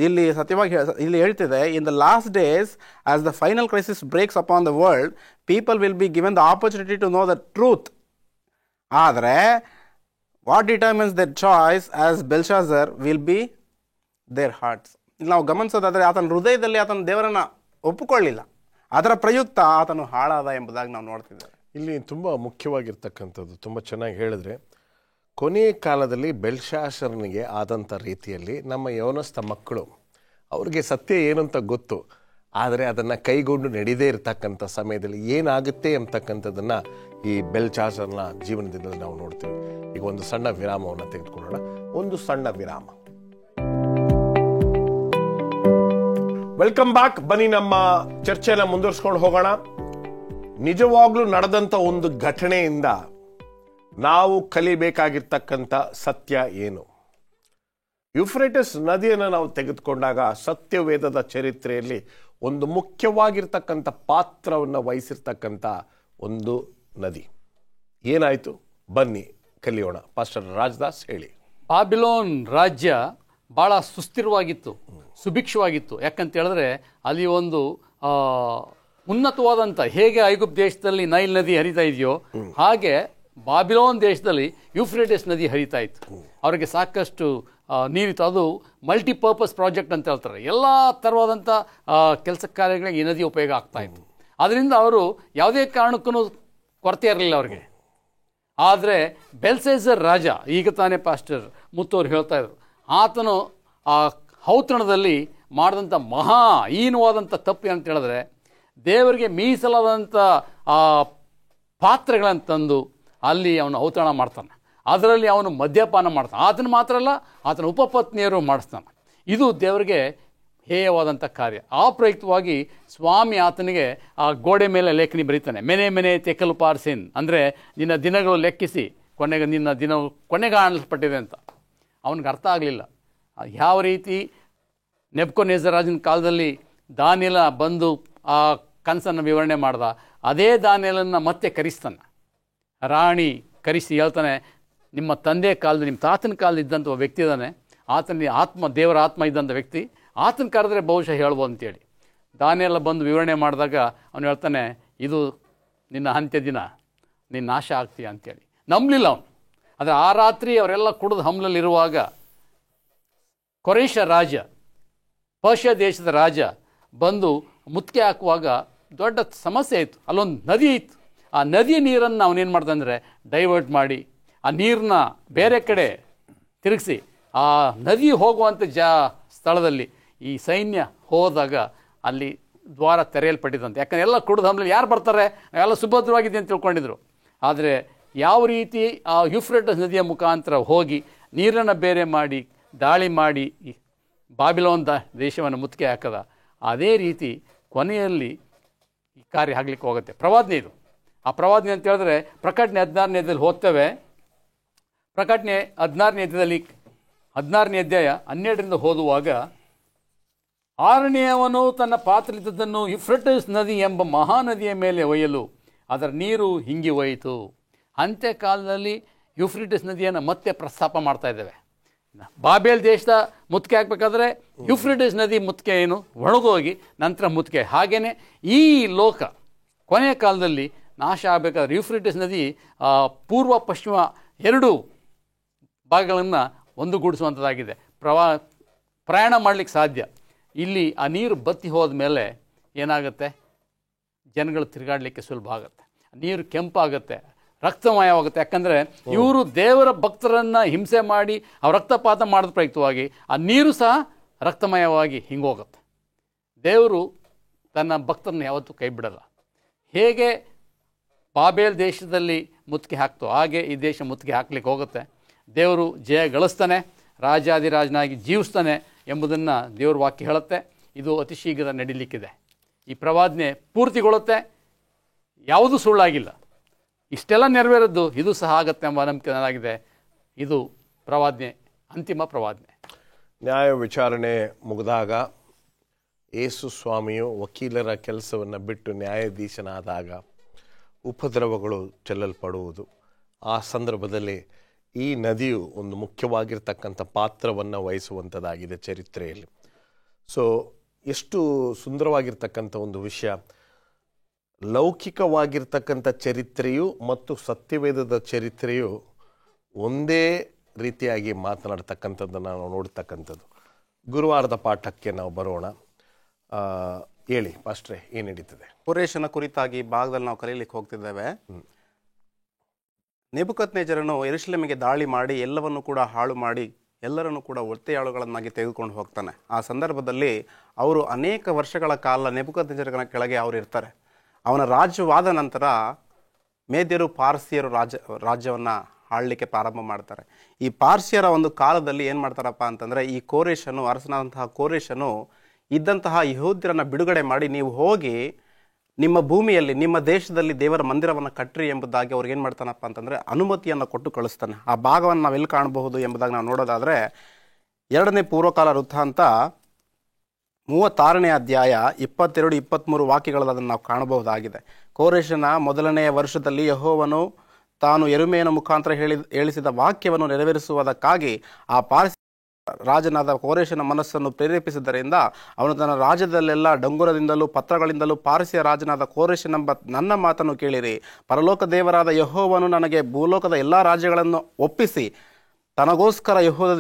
ಇಲ್ಲಿ ಸತ್ಯವಾಗಿ ಇಲ್ಲಿ ಹೇಳ್ತಿದೆ, in the last days as the final crisis breaks upon the world people will be given the opportunity to know the truth. ಆದರೆ what determines their choice as Belshazzar will be their hearts. ಇಲ್ಲಿ ನಾವು ಗಮನಿಸೋದಾದರೆ ಆತನ ಹೃದಯದಲ್ಲಿ ಆತನ ದೇವರನ್ನು ಒಪ್ಪಿಕೊಳ್ಳಿಲ್ಲ, ಅದರ ಪ್ರಯುಕ್ತ ಆತನು ಹಾಳಾದ ಎಂಬುದಾಗಿ ನಾವು ನೋಡ್ತಿದ್ದೇವೆ. ಇಲ್ಲಿ ತುಂಬ ಮುಖ್ಯವಾಗಿರ್ತಕ್ಕಂಥದ್ದು, ತುಂಬ ಚೆನ್ನಾಗಿ ಹೇಳಿದ್ರೆ, ಕೊನೆಯ ಕಾಲದಲ್ಲಿ ಬೆಲ್ಶಾಸರನಿಗೆ ಆದಂಥ ರೀತಿಯಲ್ಲಿ ನಮ್ಮ ಯೌವನಸ್ಥ ಮಕ್ಕಳು ಅವ್ರಿಗೆ ಸತ್ಯ ಏನು ಅಂತ ಗೊತ್ತು, ಆದರೆ ಅದನ್ನು ಕೈಗೊಂಡು ನಡೆದೇ ಇರತಕ್ಕಂಥ ಸಮಯದಲ್ಲಿ ಏನಾಗುತ್ತೆ ಅಂತಕ್ಕಂಥದ್ದನ್ನು ಈ ಬೆಲ್ಶಾಸರನ ಜೀವನದಲ್ಲಿ ನಾವು ನೋಡ್ತೀವಿ. ಈಗ ಒಂದು ಸಣ್ಣ ವಿರಾಮವನ್ನು ತೆಗೆದುಕೊಳ್ಳೋಣ, ಒಂದು ಸಣ್ಣ ವಿರಾಮ. Welcome back. ಬನ್ನಿ ನಮ್ಮ ಚರ್ಚೆನ ಮುಂದುವರಿಸ್ಕೊಂಡು ಹೋಗೋಣ. ನಿಜವಾಗ್ಲೂ ನಡೆದಂಥ ಒಂದು ಘಟನೆಯಿಂದ ನಾವು ಕಲಿಬೇಕಾಗಿರ್ತಕ್ಕಂಥ ಸತ್ಯ ಏನು? ಯುಫ್ರೇಟಸ್ ನದಿಯನ್ನು ನಾವು ತೆಗೆದುಕೊಂಡಾಗ ಸತ್ಯವೇದದ ಚರಿತ್ರೆಯಲ್ಲಿ ಒಂದು ಮುಖ್ಯವಾಗಿರ್ತಕ್ಕಂಥ ಪಾತ್ರವನ್ನು ವಹಿಸಿರ್ತಕ್ಕಂಥ ಒಂದು ನದಿ. ಏನಾಯಿತು ಬನ್ನಿ ಕಲಿಯೋಣ. ಪಾಸ್ಟರ್ ರಾಜದಾಸ್ ಹೇಳಿ. ಬಾಬಿಲೋನ್ ರಾಜ್ಯ ಭಾಳ ಸುಸ್ಥಿರವಾಗಿತ್ತು, ಸುಭಿಕ್ಷವಾಗಿತ್ತು. ಯಾಕಂತ ಹೇಳಿದ್ರೆ ಅಲ್ಲಿ ಒಂದು ಉನ್ನತವಾದಂಥ, ಹೇಗೆ ಐಗುಪ್ತ ದೇಶದಲ್ಲಿ ನೈಲ್ ನದಿ ಹರಿತಾ ಇದೆಯೋ ಹಾಗೆ ಬಾಬಿಲೋನ್ ದೇಶದಲ್ಲಿ ಯೂಫ್ರೇಟಿಸ್ ನದಿ ಹರಿತಾ ಇತ್ತು. ಅವರಿಗೆ ಸಾಕಷ್ಟು ನೀರಿತ್ತು. ಅದು ಮಲ್ಟಿಪರ್ಪಸ್ ಪ್ರಾಜೆಕ್ಟ್ ಅಂತ ಹೇಳ್ತಾರೆ. ಎಲ್ಲ ಥರವಾದಂಥ ಕೆಲಸ ಕಾರ್ಯಗಳಿಗೆ ಈ ನದಿ ಉಪಯೋಗ ಆಗ್ತಾ ಇತ್ತು. ಅದರಿಂದ ಅವರು ಯಾವುದೇ ಕಾರಣಕ್ಕೂ ಕೊರತೆ ಇರಲಿಲ್ಲ ಅವ್ರಿಗೆ. ಆದರೆ ಬೆಲ್ಶಾಜರ್ ರಾಜ, ಈಗ ತಾನೇ ಪಾಸ್ಟರ್ ಮುತ್ತವ್ರು ಹೇಳ್ತಾ ಇದ್ರು, ಆತನು ಆ ಔತಣದಲ್ಲಿ ಮಾಡಿದಂಥ ಮಹಾ ಹೀನವಾದಂಥ ತಪ್ಪು ಅಂತ ಹೇಳಿದ್ರೆ, ದೇವರಿಗೆ ಮೀಸಲಾದಂಥ ಆ ಪಾತ್ರೆಗಳನ್ನು ತಂದು ಅಲ್ಲಿ ಅವನು ಔತಣ ಮಾಡ್ತಾನೆ. ಅದರಲ್ಲಿ ಅವನು ಮದ್ಯಪಾನ ಮಾಡ್ತಾನೆ. ಆತನ ಮಾತ್ರ ಅಲ್ಲ, ಆತನ ಉಪಪತ್ನಿಯರು ಮಾಡಿಸ್ತಾನೆ. ಇದು ದೇವರಿಗೆ ಹೇಯವಾದಂಥ ಕಾರ್ಯ. ಆ ಪ್ರಯುಕ್ತವಾಗಿ ಸ್ವಾಮಿ ಆತನಿಗೆ ಆ ಗೋಡೆ ಮೇಲೆ ಲೇಖನಿ ಬರೀತಾನೆ, ಮೆನೆ ಮೆನೆ ತೆಕಲು ಪಾರ್ಸಿನ್, ಅಂದರೆ ನಿನ್ನ ದಿನಗಳು ಲೆಕ್ಕಿಸಿ ಕೊನೆಗೆ ನಿನ್ನ ದಿನ ಕೊನೆಗಾಣಿಸಲ್ಪಟ್ಟಿದೆ ಅಂತ. ಅವನಿಗೆ ಅರ್ಥ ಆಗಲಿಲ್ಲ ಯಾವ ರೀತಿ ನೆಬೂಕದ್ನೆಚ್ಚರ್ ರಾಜನ ಕಾಲದಲ್ಲಿ ದಾನಿಯೇಲ ಬಂದು ಆ ಕನಸನ್ನು ವಿವರಣೆ ಮಾಡ್ದ. ಅದೇ ದಾನಿಯೇಲನ್ನು ಮತ್ತೆ ಕರೆಸ್ತಾನೆ, ರಾಣಿ ಕರೆಸಿ ಹೇಳ್ತಾನೆ, ನಿಮ್ಮ ತಂದೆ ಕಾಲದ, ನಿಮ್ಮ ತಾತನ ಕಾಲದ ಇದ್ದಂಥ ವ್ಯಕ್ತಿ ಇದ್ದಾನೆ, ಆತನ ಆತ್ಮ, ದೇವರ ಆತ್ಮ ಇದ್ದಂಥ ವ್ಯಕ್ತಿ, ಆತನ ಕರೆದ್ರೆ ಬಹುಶಃ ಹೇಳ್ಬೋದು ಅಂತೇಳಿ ದಾನಿಯೇಲ ಬಂದು ವಿವರಣೆ ಮಾಡಿದಾಗ ಅವನು ಹೇಳ್ತಾನೆ, ಇದು ನಿನ್ನ ಅಂತ್ಯ ದಿನ, ನಿನ್ನ ನಾಶ ಆಗ್ತೀಯ ಅಂತೇಳಿ. ನಂಬಲಿಲ್ಲ ಅವನು. ಆದರೆ ಆ ರಾತ್ರಿ ಅವರೆಲ್ಲ ಕುಡಿದು ಹಮ್ಲಲ್ಲಿರುವಾಗ ಕೊರೇಶ ರಾಜ, ಪರ್ಷಿಯಾ ದೇಶದ ರಾಜ ಬಂದು ಮುತ್ತಿಗೆ ಹಾಕುವಾಗ ದೊಡ್ಡ ಸಮಸ್ಯೆ ಇತ್ತು. ಅಲ್ಲೊಂದು ನದಿ ಇತ್ತು. ಆ ನದಿಯ ನೀರನ್ನು ಅವನೇನು ಮಾಡ್ತಾನೆ, ಡೈವರ್ಟ್ ಮಾಡಿ ಆ ನೀರನ್ನ ಬೇರೆ ಕಡೆ ತಿರುಗಿಸಿ ಆ ನದಿ ಹೋಗುವಂಥ ಸ್ಥಳದಲ್ಲಿ ಈ ಸೈನ್ಯ ಹೋದಾಗ ಅಲ್ಲಿ ದ್ವಾರ ತೆರೆಯಲ್ಪಟ್ಟಿದ್ದಂತೆ. ಯಾಕಂದರೆ ಎಲ್ಲ ಕುಡಿದು ಹಮ್ಲಲ್ಲಿ ಯಾರು ಬರ್ತಾರೆ, ಎಲ್ಲ ಸುಭದ್ರವಾಗಿದೆ ಅಂತ ತಿಳ್ಕೊಂಡಿದ್ರು. ಆದರೆ ಯಾವ ರೀತಿ ಆ ಯೂಫ್ರೇಟಸ್ ನದಿಯ ಮುಖಾಂತರ ಹೋಗಿ ನೀರನ್ನು ಬೇರೆ ಮಾಡಿ ದಾಳಿ ಮಾಡಿ ಬಾಬಿಲೋನ್ ದೇಶವನ್ನು ಮುತ್ತಿಗೆ ಹಾಕದ, ಅದೇ ರೀತಿ ಕೊನೆಯಲ್ಲಿ ಈ ಕಾರ್ಯ ಆಗಲಿಕ್ಕೆ ಹೋಗುತ್ತೆ. ಪ್ರವಾದನೆ ಇದು. ಆ ಪ್ರವಾದನೆ ಅಂತ ಹೇಳಿದ್ರೆ ಪ್ರಕಟಣೆ 16ನೇ ಅಧ್ಯಾಯದಲ್ಲಿ ಓದ್ತೇವೆ. ಪ್ರಕಟಣೆ 16ನೇ ಅಧ್ಯಾಯದಲ್ಲಿ 16ನೇ ಅಧ್ಯಾಯ 12ರಿಂದ ಓದುವಾಗ, 6ನೇಯವನು ತನ್ನ ಪಾತ್ರಿದ್ದನ್ನು ಯೂಫ್ರೇಟಸ್ ನದಿ ಎಂಬ ಮಹಾನದಿಯ ಮೇಲೆ ಒಯ್ಯಲು ಅದರ ನೀರು ಹಿಂಗಿ ಹೋಯಿತು. ಅಂತ್ಯಕಾಲದಲ್ಲಿ ಯೂಫ್ರೇಟಸ್ ನದಿಯನ್ನು ಮತ್ತೆ ಪ್ರಸ್ತಾಪ ಮಾಡ್ತಾ ಇದ್ದೇವೆ. ಬಾಬೇಲ್ ದೇಶದ ಮುತ್ತಿಗೆ ಹಾಕಬೇಕಾದ್ರೆ ಯೂಫ್ರೇಟಸ್ ನದಿ ಮುತ್ತಿಗೆ ಏನು ಒಣಗೋಗಿ ನಂತರ ಮುತ್ತಿಗೆ. ಹಾಗೆಯೇ ಈ ಲೋಕ ಕೊನೆಯ ಕಾಲದಲ್ಲಿ ನಾಶ ಆಗಬೇಕಾದ್ರೆ ಯೂಫ್ರೇಟಸ್ ನದಿ ಪೂರ್ವ ಪಶ್ಚಿಮ ಎರಡೂ ಭಾಗಗಳನ್ನು ಒಂದುಗೂಡಿಸುವಂಥದ್ದಾಗಿದೆ. ಪ್ರಯಾಣ ಮಾಡಲಿಕ್ಕೆ ಸಾಧ್ಯ. ಇಲ್ಲಿ ಆ ನೀರು ಬತ್ತಿ ಹೋದ ಮೇಲೆ ಏನಾಗುತ್ತೆ, ಜನಗಳು ತಿರುಗಾಡಲಿಕ್ಕೆ ಸುಲಭ ಆಗುತ್ತೆ. ನೀರು ಕೆಂಪಾಗುತ್ತೆ, ರಕ್ತಮಯವಾಗುತ್ತೆ. ಯಾಕಂದರೆ ಇವರು ದೇವರ ಭಕ್ತರನ್ನು ಹಿಂಸೆ ಮಾಡಿ ಅವ್ರ ರಕ್ತಪಾತ ಮಾಡಿದ ಪ್ರಯುಕ್ತವಾಗಿ ಆ ನೀರು ಸಹ ರಕ್ತಮಯವಾಗಿ ಹಿಂಗೋಗುತ್ತೆ. ದೇವರು ತನ್ನ ಭಕ್ತರನ್ನು ಯಾವತ್ತೂ ಕೈ ಬಿಡಲ್ಲ. ಹೇಗೆ ಬಾಬೇಲ್ ದೇಶದಲ್ಲಿ ಮುತ್ತಿಗೆ ಹಾಕ್ತೋ ಹಾಗೆ ಈ ದೇಶ ಮುತ್ತಿಗೆ ಹಾಕ್ಲಿಕ್ಕೆ ಹೋಗುತ್ತೆ. ದೇವರು ಜಯ ಗಳಿಸ್ತಾನೆ, ರಾಜಾದಿರಾಜನಾಗಿ ಜೀವಿಸ್ತಾನೆ ಎಂಬುದನ್ನು ದೇವ್ರ ವಾಕ್ಯ ಹೇಳುತ್ತೆ. ಇದು ಅತಿ ಶೀಘ್ರ ನಡೀಲಿಕ್ಕಿದೆ. ಈ ಪ್ರವಾದನೆ ಪೂರ್ತಿಗೊಳ್ಳುತ್ತೆ, ಯಾವುದೂ ಸುಳ್ಳಾಗಿಲ್ಲ. ಇಷ್ಟೆಲ್ಲ ನೆರವೇರದ್ದು ಇದು ಸಹ ಆಗತ್ತೆ ಎಂಬ ನಂಬಿಕೆ ನನಗಿದೆ. ಇದು ಪ್ರವಾದನೆ, ಅಂತಿಮ ಪ್ರವಾದನೆ. ನ್ಯಾಯ ವಿಚಾರಣೆ ಮುಗಿದಾಗ ಯೇಸು ಸ್ವಾಮಿಯು ವಕೀಲರ ಕೆಲಸವನ್ನು ಬಿಟ್ಟು ನ್ಯಾಯಾಧೀಶನಾದಾಗ ಉಪದ್ರವಗಳು ಚೆಲ್ಲಲ್ಪಡುವುದು. ಆ ಸಂದರ್ಭದಲ್ಲಿ ಈ ನದಿಯು ಒಂದು ಮುಖ್ಯವಾಗಿರ್ತಕ್ಕಂಥ ಪಾತ್ರವನ್ನು ವಹಿಸುವಂಥದ್ದಾಗಿದೆ ಚರಿತ್ರೆಯಲ್ಲಿ. ಸೊ ಎಷ್ಟು ಸುಂದರವಾಗಿರ್ತಕ್ಕಂಥ ಒಂದು ವಿಷಯ. ಲೌಕಿಕವಾಗಿರ್ತಕ್ಕಂಥ ಚರಿತ್ರೆಯು ಮತ್ತು ಸತ್ಯವೇದದ ಚರಿತ್ರೆಯು ಒಂದೇ ರೀತಿಯಾಗಿ ಮಾತನಾಡ್ತಕ್ಕಂಥದ್ದನ್ನು ನಾವು ನೋಡ್ತಕ್ಕಂಥದ್ದು. ಗುರುವಾರದ ಪಾಠಕ್ಕೆ ನಾವು ಬರೋಣ. ಹೇಳಿ ಪಾಸ್ಟ್ರೆ, ಏನು ನಡೀತದೆ? ಕೋರೇಶನ ಕುರಿತಾಗಿ ಭಾಗದಲ್ಲಿ ನಾವು ಕಲೀಲಿಕ್ಕೆ ಹೋಗ್ತಿದ್ದೇವೆ. ನೆಬೂಕದ್ನೆಚ್ಚರನು ಯೆರೂಸಲೇಮಿಗೆ ದಾಳಿ ಮಾಡಿ ಎಲ್ಲವನ್ನು ಕೂಡ ಹಾಳು ಮಾಡಿ ಎಲ್ಲರನ್ನು ಕೂಡ ಒತ್ತೆಯಾಳುಗಳನ್ನಾಗಿ ತೆಗೆದುಕೊಂಡು ಹೋಗ್ತಾನೆ. ಆ ಸಂದರ್ಭದಲ್ಲಿ ಅವರು ಅನೇಕ ವರ್ಷಗಳ ಕಾಲ ನೆಬೂಕದ್ನೆಚ್ಚರನ ಕೆಳಗೆ ಅವರು ಇರ್ತಾರೆ. ಅವನ ರಾಜ್ಯವಾದ ನಂತರ ಮೇದ್ಯರು ಪಾರ್ಸಿಯರು ರಾಜ್ಯವನ್ನು ಆಳಲಿಕ್ಕೆ ಪ್ರಾರಂಭ ಮಾಡ್ತಾರೆ. ಈ ಪಾರ್ಸಿಯರ ಒಂದು ಕಾಲದಲ್ಲಿ ಏನು ಮಾಡ್ತಾರಪ್ಪ ಅಂತಂದರೆ, ಈ ಕೋರೇಶನು, ಅರಸನಾದಂತಹ ಕೋರೇಶನು ಇದ್ದಂತಹ ಯಹೂದ್ಯರನ್ನು ಬಿಡುಗಡೆ ಮಾಡಿ, ನೀವು ಹೋಗಿ ನಿಮ್ಮ ಭೂಮಿಯಲ್ಲಿ ನಿಮ್ಮ ದೇಶದಲ್ಲಿ ದೇವರ ಮಂದಿರವನ್ನು ಕಟ್ಟ್ರಿ ಎಂಬುದಾಗಿ ಅವ್ರಿಗೆ ಏನು ಮಾಡ್ತಾನಪ್ಪ ಅಂತಂದರೆ ಅನುಮತಿಯನ್ನು ಕೊಟ್ಟು ಕಳಿಸ್ತಾನೆ. ಆ ಭಾಗವನ್ನು ನಾವು ಎಲ್ಲಿ ಕಾಣಬಹುದು ಎಂಬುದಾಗಿ ನಾವು ನೋಡೋದಾದರೆ 2ನೇ ಪೂರ್ವಕಾಲ ವೃತ್ತಾಂತ 36ನೇ ಅಧ್ಯಾಯ 22-23 ವಾಕ್ಯಗಳಲ್ಲಿ ಅದನ್ನು ನಾವು ಕಾಣಬಹುದಾಗಿದೆ. ಕೋರೇಶನ 1ನೆಯ ವರ್ಷದಲ್ಲಿ ಯೆಹೋವನು ತಾನು ಯೆರೆಮೀಯನ ಮುಖಾಂತರ ಹೇಳಿಸಿದ ವಾಕ್ಯವನ್ನು ನೆರವೇರಿಸುವುದಕ್ಕಾಗಿ ಆ ಪಾರ್ಸಿ ರಾಜನಾದ ಕೋರೇಶನ ಮನಸ್ಸನ್ನು ಪ್ರೇರೇಪಿಸಿದ್ದರಿಂದ ಅವನು ತನ್ನ ರಾಜ್ಯದಲ್ಲೆಲ್ಲ ಡಂಗುರದಿಂದಲೂ ಪತ್ರಗಳಿಂದಲೂ ಪಾರ್ಸಿಯ ರಾಜನಾದ ಕೋರೇಶನೆಂಬ ನನ್ನ ಮಾತನ್ನು ಕೇಳಿರಿ, ಪರಲೋಕ ದೇವರಾದ ಯೆಹೋವನು ನನಗೆ ಭೂಲೋಕದ ಎಲ್ಲ ರಾಜ್ಯಗಳನ್ನು ಒಪ್ಪಿಸಿ ತನಗೋಸ್ಕರ ಯೆಹೂದ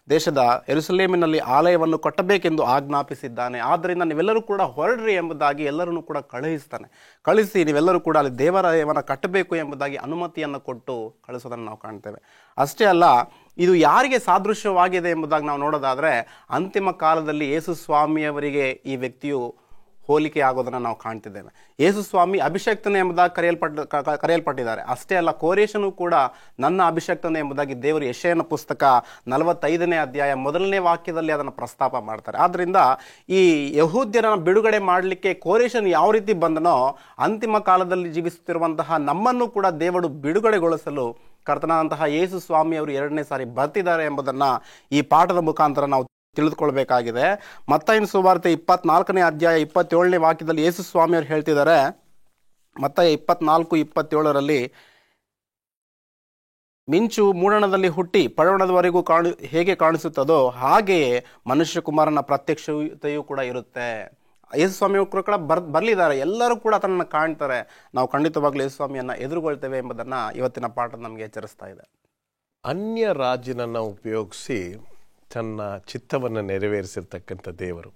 ದೇಶದ ಯೆರೂಸಲೇಮಿನಲ್ಲಿ ಆಲಯವನ್ನು ಕಟ್ಟಬೇಕೆಂದು ಆಜ್ಞಾಪಿಸಿದ್ದಾನೆ. ಆದ್ದರಿಂದ ನೀವೆಲ್ಲರೂ ಕೂಡ ಹೊರಡ್ರಿ ಎಂಬುದಾಗಿ ಎಲ್ಲರನ್ನೂ ಕೂಡ ಕಳಿಸಿ ನೀವೆಲ್ಲರೂ ಕೂಡ ಅಲ್ಲಿ ದೇವಾಲಯವನ್ನು ಕಟ್ಟಬೇಕು ಎಂಬುದಾಗಿ ಅನುಮತಿಯನ್ನು ಕೊಟ್ಟು ಕಳಿಸೋದನ್ನು ನಾವು ಕಾಣ್ತೇವೆ. ಅಷ್ಟೇ ಅಲ್ಲ, ಇದು ಯಾರಿಗೆ ಸಾದೃಶ್ಯವಾಗಿದೆ ಎಂಬುದಾಗಿ ನಾವು ನೋಡೋದಾದರೆ, ಅಂತಿಮ ಕಾಲದಲ್ಲಿ ಯೇಸು ಸ್ವಾಮಿಯವರಿಗೆ ಈ ವ್ಯಕ್ತಿಯು ಹೋಲಿಕೆ ಆಗೋದನ್ನು ನಾವು ಕಾಣ್ತಿದ್ದೇವೆ. ಯೇಸು ಸ್ವಾಮಿ ಅಭಿಷಕ್ತನೇ ಎಂಬುದಾಗಿ ಕರೆಯಲ್ಪಟ್ಟಿದ್ದಾರೆ. ಅಷ್ಟೇ ಅಲ್ಲ, ಕೋರೇಶನು ಕೂಡ ನನ್ನ ಅಭಿಷಕ್ತನೇ ಎಂಬುದಾಗಿ ದೇವರು ಯೆಶಾಯನ ಪುಸ್ತಕ 45ನೇ ಅಧ್ಯಾಯ 1ನೇ ವಾಕ್ಯದಲ್ಲಿ ಅದನ್ನು ಪ್ರಸ್ತಾಪ ಮಾಡ್ತಾರೆ. ಆದ್ದರಿಂದ ಈ ಯಹೂದ್ಯರನ್ನು ಬಿಡುಗಡೆ ಮಾಡಲಿಕ್ಕೆ ಕೋರೇಶನು ಯಾವ ರೀತಿ ಬಂದನೋ, ಅಂತಿಮ ಕಾಲದಲ್ಲಿ ಜೀವಿಸುತ್ತಿರುವಂತಹ ನಮ್ಮನ್ನು ಕೂಡ ದೇವರು ಬಿಡುಗಡೆಗೊಳಿಸಲು ಕರ್ತನಾದಂತಹ ಯೇಸು ಸ್ವಾಮಿ ಅವರು 2ನೇ ಸಾರಿ ಬರ್ತಿದ್ದಾರೆ ಎಂಬುದನ್ನು ಈ ಪಾಠದ ಮುಖಾಂತರ ನಾವು ತಿಳಿದುಕೊಳ್ಬೇಕಾಗಿದೆ. ಮತ್ತಾಯನ ಸುವಾರ್ತೆ 24ನೇ ಅಧ್ಯಾಯ 27ನೇ ವಾಕ್ಯದಲ್ಲಿ ಯೇಸು ಸ್ವಾಮಿ ಅವರು ಹೇಳ್ತಿದ್ದಾರೆ. ಮತ್ತಾಯ 24:27ರಲ್ಲಿ, ಮಿಂಚು ಮೂಡಣದಲ್ಲಿ ಹುಟ್ಟಿ ಪಡವಣದವರೆಗೂ ಹೇಗೆ ಕಾಣಿಸುತ್ತದೋ ಹಾಗೆಯೇ ಮನುಷ್ಯ ಕುಮಾರನ ಪ್ರತ್ಯಕ್ಷತೆಯೂ ಕೂಡ ಇರುತ್ತೆ. ಯೇಸು ಸ್ವಾಮಿ ಕೂಡ ಬರಲಿದ್ದಾರೆ, ಎಲ್ಲರೂ ಕೂಡ ತನ್ನನ್ನು ಕಾಣ್ತಾರೆ. ನಾವು ಖಂಡಿತವಾಗ್ಲೂ ಯೇಸು ಸ್ವಾಮಿಯನ್ನು ಎದುರುಗೊಳ್ತೇವೆ ಎಂಬುದನ್ನು ಇವತ್ತಿನ ಪಾಠ ನಮಗೆ ಎಚ್ಚರಿಸ್ತಾ ಇದೆ. ಅನ್ಯ ರಾಜನನ್ನು ಉಪಯೋಗಿಸಿ ತನ್ನ ಚಿತ್ತವನ್ನು ನೆರವೇರಿಸಿರ್ತಕ್ಕಂಥ ದೇವರು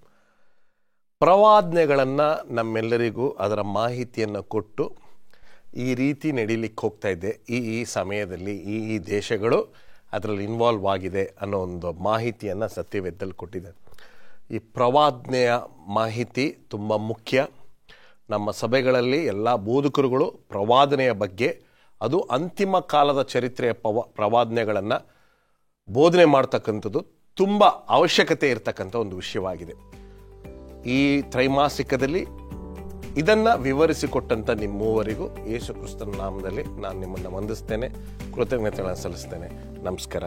ಪ್ರವಾದನೆಗಳನ್ನು ನಮ್ಮೆಲ್ಲರಿಗೂ ಅದರ ಮಾಹಿತಿಯನ್ನು ಕೊಟ್ಟು ಈ ರೀತಿ ನಡೀಲಿಕ್ಕೆ ಹೋಗ್ತಾ ಇದೆ, ಈ ಸಮಯದಲ್ಲಿ ಈ ದೇಶಗಳು ಅದರಲ್ಲಿ ಇನ್ವಾಲ್ವ್ ಆಗಿದೆ ಅನ್ನೋ ಒಂದು ಮಾಹಿತಿಯನ್ನು ಸತ್ಯವೇದದಲ್ಲಿ ಕೊಟ್ಟಿದೆ. ಈ ಪ್ರವಾದನೆಯ ಮಾಹಿತಿ ತುಂಬ ಮುಖ್ಯ. ನಮ್ಮ ಸಭೆಗಳಲ್ಲಿ ಎಲ್ಲ ಬೋಧಕರುಗಳು ಪ್ರವಾದನೆಯ ಬಗ್ಗೆ, ಅದು ಅಂತಿಮ ಕಾಲದ ಚರಿತ್ರೆಯ ಪ್ರವಾದನೆಗಳನ್ನು ಬೋಧನೆ ಮಾಡ್ತಕ್ಕಂಥದ್ದು ತುಂಬ ಅವಶ್ಯಕತೆ ಇರತಕ್ಕಂಥ ಒಂದು ವಿಷಯವಾಗಿದೆ. ಈ ತ್ರೈಮಾಸಿಕದಲ್ಲಿ ಇದನ್ನು ವಿವರಿಸಿಕೊಟ್ಟಂಥ ನಿಮ್ಮೂವರಿಗೂ ಯೇಸು ಕ್ರಿಸ್ತನ ನಾಮದಲ್ಲಿ ನಾನು ನಿಮ್ಮನ್ನು ವಂದಿಸ್ತೇನೆ, ಕೃತಜ್ಞತೆಗಳನ್ನು ಸಲ್ಲಿಸ್ತೇನೆ. ನಮಸ್ಕಾರ.